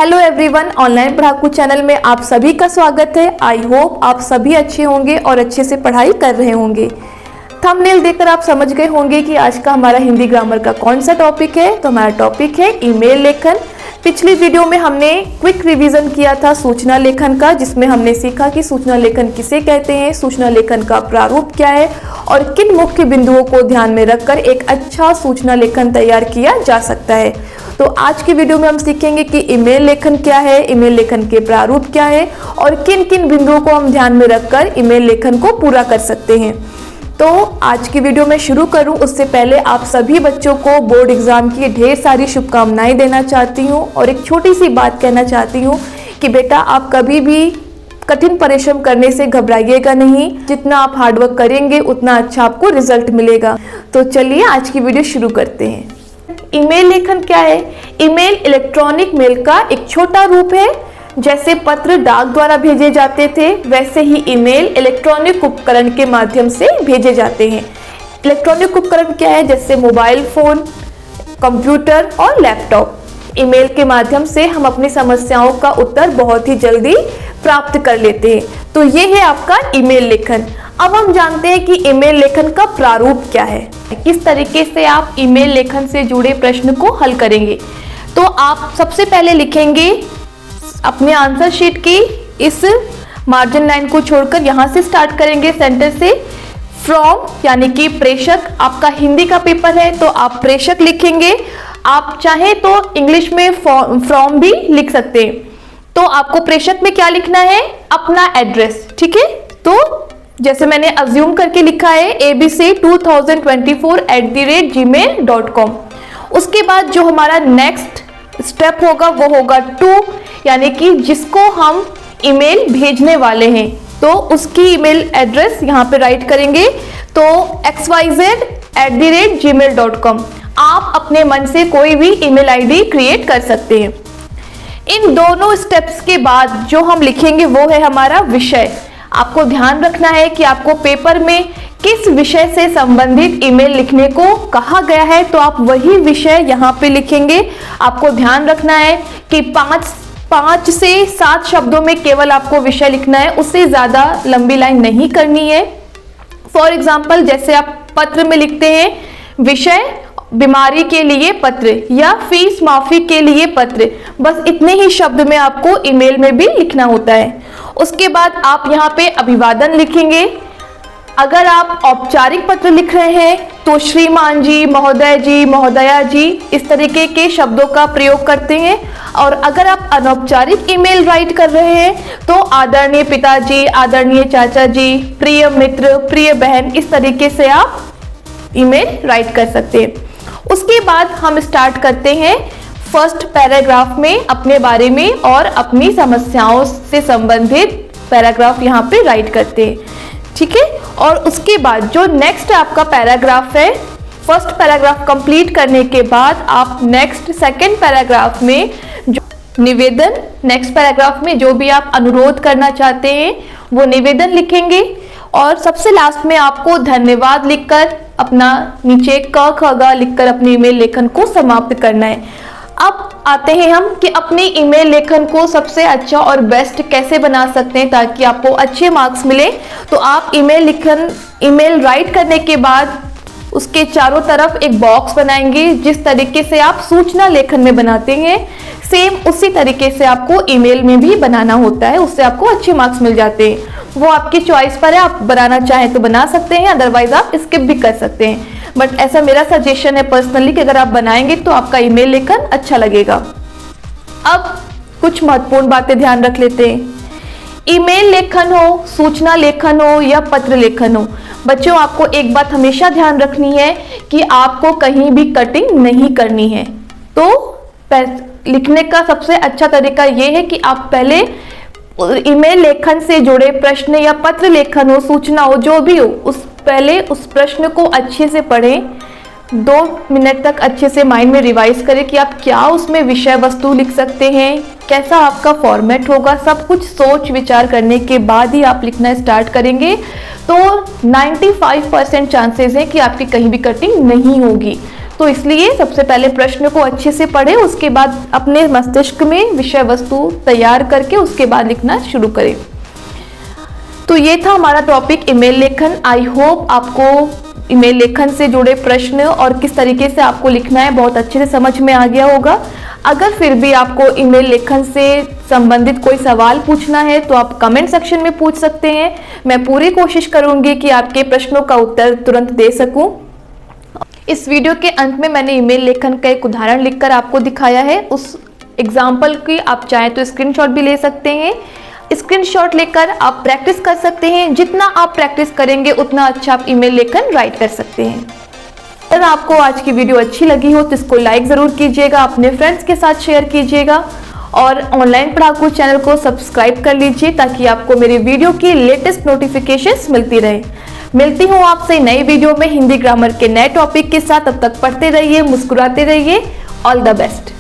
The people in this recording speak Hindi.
हेलो एवरीवन, ऑनलाइन पढ़ाकू चैनल में आप सभी का स्वागत है। आई होप आप सभी अच्छे होंगे और अच्छे से पढ़ाई कर रहे होंगे। थंबनेल देखकर आप समझ गए होंगे कि आज का हमारा हिंदी ग्रामर का कौन सा टॉपिक है। तो हमारा टॉपिक है ईमेल लेखन। पिछली वीडियो में हमने क्विक रिवीजन किया था सूचना लेखन का, जिसमें हमने सीखा कि सूचना लेखन किसे कहते हैं, सूचना लेखन का प्रारूप क्या है और किन मुख्य बिंदुओं को ध्यान में रखकर एक अच्छा सूचना लेखन तैयार किया जा सकता है। तो आज की वीडियो में हम सीखेंगे कि ईमेल लेखन क्या है, ईमेल लेखन के प्रारूप क्या है और किन किन बिंदुओं को हम ध्यान में रखकर ईमेल लेखन को पूरा कर सकते हैं। तो आज की वीडियो में शुरू करूं उससे पहले आप सभी बच्चों को बोर्ड एग्जाम की ढेर सारी शुभकामनाएं देना चाहती हूं और एक छोटी सी बात कहना चाहती हूं कि बेटा आप कभी भी कठिन परिश्रम करने से घबराइएगा नहीं। जितना आप हार्डवर्क करेंगे उतना अच्छा आपको रिजल्ट मिलेगा। तो चलिए आज की वीडियो शुरू करते हैं। ईमेल लेखन क्या है? ईमेल इलेक्ट्रॉनिक मेल का एक छोटा रूप है। जैसे पत्र डाक द्वारा भेजे जाते थे, वैसे ही ईमेल इलेक्ट्रॉनिक उपकरण के माध्यम से भेजे जाते हैं। इलेक्ट्रॉनिक उपकरण क्या है? जैसे मोबाइल फोन, कंप्यूटर और लैपटॉप। ईमेल के माध्यम से हम अपनी समस्याओं का उत्तर बहुत ही जल्दी प्राप्त कर लेते हैं। तो ये है आपका ईमेल लेखन। अब हम जानते हैं कि ईमेल लेखन का प्रारूप क्या है, किस तरीके से आप ईमेल लेखन से जुड़े प्रश्न को हल करेंगे। तो आप सबसे पहले लिखेंगे अपने आंसर शीट की इस मार्जिन लाइन को छोड़कर, यहाँ से स्टार्ट करेंगे सेंटर से। फ्रॉम यानी कि प्रेषक। आपका हिंदी का पेपर है तो आप प्रेषक लिखेंगे। आप चाहे तो इंग्लिश में फ्रॉम भी लिख सकते हैं। तो आपको प्रेषक में क्या लिखना है? अपना एड्रेस। ठीक है, तो जैसे मैंने अज्यूम करके लिखा है abc2024@gmail.com। उसके बाद जो हमारा नेक्स्ट स्टेप होगा वो होगा टू, यानी कि जिसको हम ईमेल भेजने वाले हैं, तो उसकी ईमेल एड्रेस यहाँ पे राइट करेंगे। तो xyz@gmail.com। आप अपने मन से कोई भी ईमेल आईडी क्रिएट कर सकते हैं। इन दोनों स्टेप्स के बाद जो हम लिखेंगे वो है हमारा विषय। आपको ध्यान रखना है कि आपको पेपर में किस विषय से संबंधित ईमेल लिखने को कहा गया है, तो आप वही विषय यहाँ पे लिखेंगे। आपको ध्यान रखना है कि 5 से 7 शब्दों में केवल आपको विषय लिखना है, उससे ज़्यादा लंबी लाइन नहीं करनी है। फॉर एग्जाम्पल, जैसे आप पत्र में लिखते हैं विषय बीमारी के लिए पत्र या फीस माफी के लिए पत्र, बस इतने ही शब्द में आपको ईमेल में भी लिखना होता है। उसके बाद आप यहाँ पे अभिवादन लिखेंगे। अगर आप औपचारिक पत्र लिख रहे हैं तो श्रीमान जी, महोदय जी, महोदया जी, इस तरीके के शब्दों का प्रयोग करते हैं। और अगर आप अनौपचारिक ईमेल राइट कर रहे हैं तो आदरणीय पिताजी, आदरणीय चाचा जी, प्रिय मित्र, प्रिय बहन, इस तरीके से आप ईमेल राइट कर सकते हैं। उसके बाद हम स्टार्ट करते हैं फर्स्ट पैराग्राफ में अपने बारे में और अपनी समस्याओं से संबंधित पैराग्राफ यहाँ पे राइट करते हैं। ठीक है, और उसके बाद जो नेक्स्ट आपका पैराग्राफ है, फर्स्ट पैराग्राफ कंप्लीट करने के बाद आप नेक्स्ट सेकंड पैराग्राफ में जो निवेदन, नेक्स्ट पैराग्राफ में जो भी आप अनुरोध करना चाहते हैं वो निवेदन लिखेंगे। और सबसे लास्ट में आपको धन्यवाद लिखकर अपना नीचे क ख ग लिखकर अपने ईमेल लेखन को समाप्त करना है। अब आते हैं हम कि अपने ईमेल लेखन को सबसे अच्छा और बेस्ट कैसे बना सकते हैं ताकि आपको अच्छे मार्क्स मिले। तो आप ईमेल राइट करने के बाद उसके चारों तरफ एक बॉक्स बनाएंगे। जिस तरीके से आप सूचना लेखन में बनाते हैं, सेम उसी तरीके से आपको ईमेल में भी बनाना होता है, उससे आपको अच्छे मार्क्स मिल जाते हैं। वो आपकी चॉइस पर है, आप बनाना चाहें तो बना सकते हैं, अदरवाइज आप स्किप भी कर सकते हैं। बट ऐसा मेरा सजेशन है पर्सनली कि अगर आप बनाएंगे तो आपका ईमेल लेखन अच्छा लगेगा। अब कुछ महत्वपूर्ण बातें ध्यान रख लेते हैं। ईमेल लेखन हो, सूचना लेखन हो या पत्र लेखन हो, बच्चों आपको एक बात हमेशा ध्यान रखनी है कि आपको कहीं भी कटिंग नहीं करनी है। तो लिखने का सबसे अच्छा तरीका यह है कि आप पहले ईमेल लेखन से जुड़े प्रश्न या पत्र लेखन हो, सूचना हो, जो भी हो, पहले उस प्रश्न को अच्छे से पढ़ें। 2 मिनट तक अच्छे से माइंड में रिवाइज करें कि आप क्या उसमें विषय वस्तु लिख सकते हैं, कैसा आपका फॉर्मेट होगा। सब कुछ सोच विचार करने के बाद ही आप लिखना स्टार्ट करेंगे तो 95% चांसेस हैं कि आपकी कहीं भी कटिंग नहीं होगी। तो इसलिए सबसे पहले प्रश्न को अच्छे से पढ़ें, उसके बाद अपने मस्तिष्क में विषय वस्तु तैयार करके उसके बाद लिखना शुरू करें। तो ये था हमारा टॉपिक ईमेल लेखन। आई होप आपको ईमेल लेखन से जुड़े प्रश्न और किस तरीके से आपको लिखना है बहुत अच्छे से समझ में आ गया होगा। अगर फिर भी आपको ईमेल लेखन से संबंधित कोई सवाल पूछना है तो आप कमेंट सेक्शन में पूछ सकते हैं। मैं पूरी कोशिश करूंगी कि आपके प्रश्नों का उत्तर तुरंत दे सकूं। इस वीडियो के अंत में मैंने ईमेल लेखन का एक उदाहरण लिखकर आपको दिखाया है। उस एग्जाम्पल की आप चाहें तो स्क्रीनशॉट भी ले सकते हैं। स्क्रीनशॉट लेकर आप प्रैक्टिस कर सकते हैं। जितना आप प्रैक्टिस करेंगे उतना अच्छा आप ईमेल लेखन राइट कर सकते हैं। अगर आपको आज की वीडियो अच्छी लगी हो तो इसको लाइक ज़रूर कीजिएगा, अपने फ्रेंड्स के साथ शेयर कीजिएगा और ऑनलाइन पढ़ाकू चैनल को सब्सक्राइब कर लीजिए ताकि आपको मेरी वीडियो की लेटेस्ट नोटिफिकेशंस मिलती रहे। मिलती हूँ आपसे नई वीडियो में हिंदी ग्रामर के नए टॉपिक के साथ। तब तक पढ़ते रहिए, मुस्कुराते रहिए। All the best.